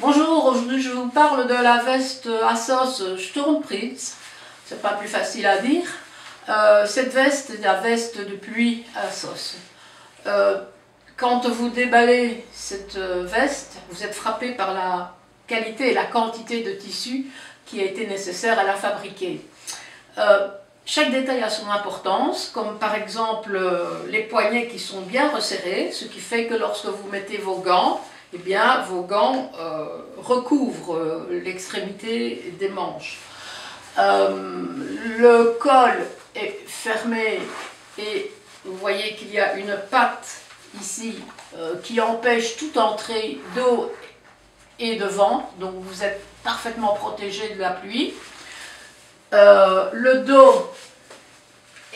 Bonjour, aujourd'hui je vous parle de la veste Assos Sturmpritz. C'est pas plus facile à dire. Cette veste est la veste de pluie Assos. Quand vous déballez cette veste, vous êtes frappé par la qualité et la quantité de tissu qui a été nécessaire à la fabriquer. Chaque détail a son importance, comme par exemple les poignets qui sont bien resserrés, ce qui fait que lorsque vous mettez vos gants, eh bien, vos gants recouvrent l'extrémité des manches. Le col est fermé et vous voyez qu'il y a une patte ici qui empêche toute entrée d'eau et de vent, donc vous êtes parfaitement protégé de la pluie. Le dos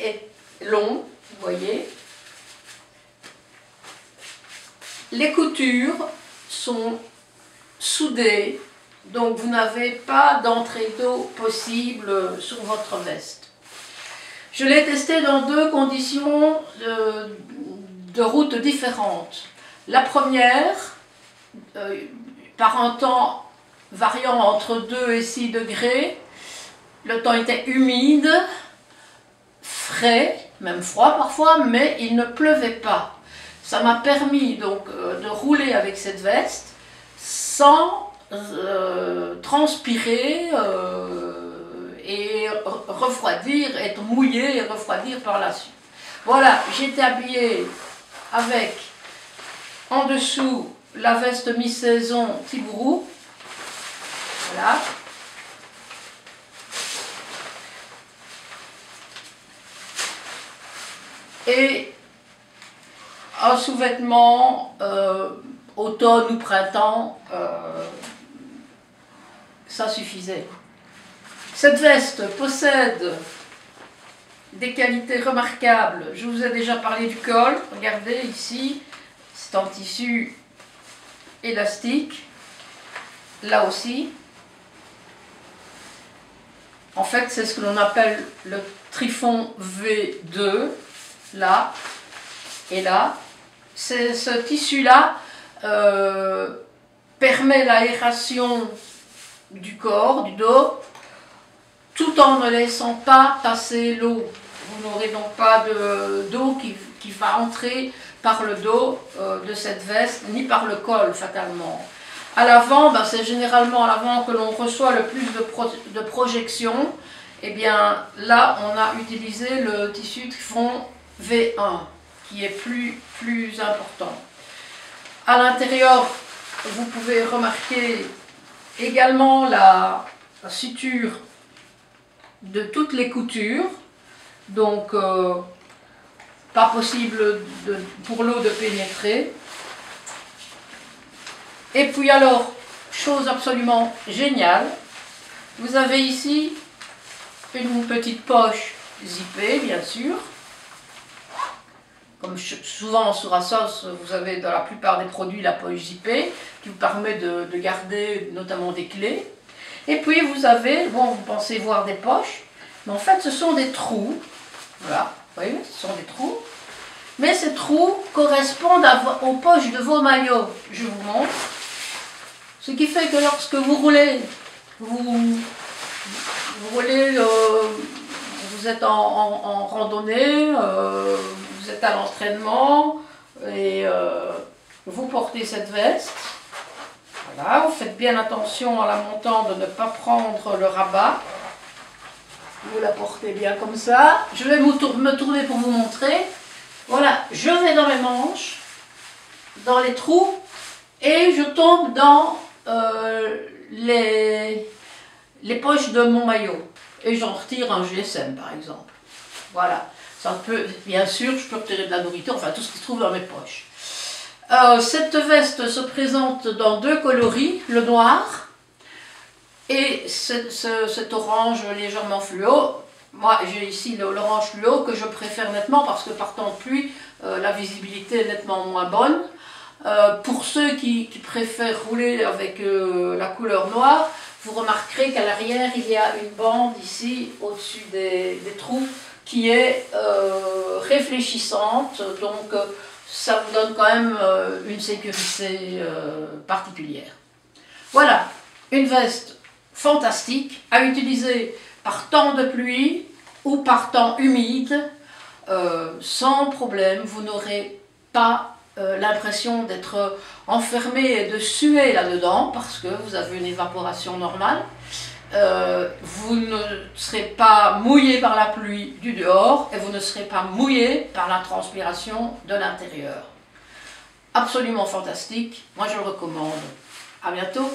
est long, vous voyez. Les coutures sont soudées, donc vous n'avez pas d'entrée d'eau possible sur votre veste. Je l'ai testé dans deux conditions de route différentes. La première, par un temps variant entre 2 et 6 degrés, le temps était humide, frais, même froid parfois, mais il ne pleuvait pas. Ça m'a permis donc de rouler avec cette veste sans transpirer et refroidir, être mouillé et refroidir par la suite. Voilà, j'étais habillée avec en dessous la veste mi-saison Tibourou. Voilà. Et un sous-vêtement automne ou printemps, ça suffisait. Cette veste possède des qualités remarquables. Je vous ai déjà parlé du col. Regardez ici, c'est en tissu élastique. Là aussi. En fait, c'est ce que l'on appelle le Trifon V2. Là et là. Ce tissu-là permet l'aération du corps, du dos, tout en ne laissant pas passer l'eau. Vous n'aurez donc pas d'eau qui va entrer par le dos de cette veste, ni par le col fatalement. À l'avant, ben, c'est généralement à l'avant que l'on reçoit le plus de projection. Et bien là, on a utilisé le tissu Trifon V1, qui est plus important. À l'intérieur, vous pouvez remarquer également la suture de toutes les coutures, donc pas possible pour l'eau de pénétrer. Et puis alors, chose absolument géniale, vous avez ici une petite poche zippée, bien sûr. Comme souvent sur Assos, vous avez dans la plupart des produits la poche zippée qui vous permet de garder notamment des clés. Et puis vous avez, bon, vous pensez voir des poches, mais en fait ce sont des trous. Voilà, vous voyez, ce sont des trous. Mais ces trous correspondent aux poches de vos maillots. Je vous montre. Ce qui fait que lorsque vous roulez, vous êtes en randonnée, vous êtes à l'entraînement et vous portez cette veste. Voilà, vous faites bien attention en la montant de ne pas prendre le rabat. Vous la portez bien comme ça. Je vais me tourner pour vous montrer. Voilà, je vais dans mes manches, dans les trous, et je tombe dans les poches de mon maillot. Et j'en retire un GSM par exemple. Voilà, ça peut, bien sûr, je peux retirer de la nourriture, enfin tout ce qui se trouve dans mes poches. Cette veste se présente dans deux coloris, le noir et cet orange légèrement fluo. Moi j'ai ici l'orange fluo que je préfère nettement parce que par temps de pluie, la visibilité est nettement moins bonne. Pour ceux qui préfèrent rouler avec la couleur noire, vous remarquerez qu'à l'arrière il y a une bande ici au-dessus des trous qui est réfléchissante, donc ça vous donne quand même une sécurité particulière. Voilà, une veste fantastique à utiliser par temps de pluie ou par temps humide, sans problème. Vous n'aurez pas l'impression d'être enfermé et de suer là-dedans parce que vous avez une évaporation normale. Vous ne serez pas mouillé par la pluie du dehors et vous ne serez pas mouillé par la transpiration de l'intérieur. Absolument fantastique, moi je le recommande. À bientôt.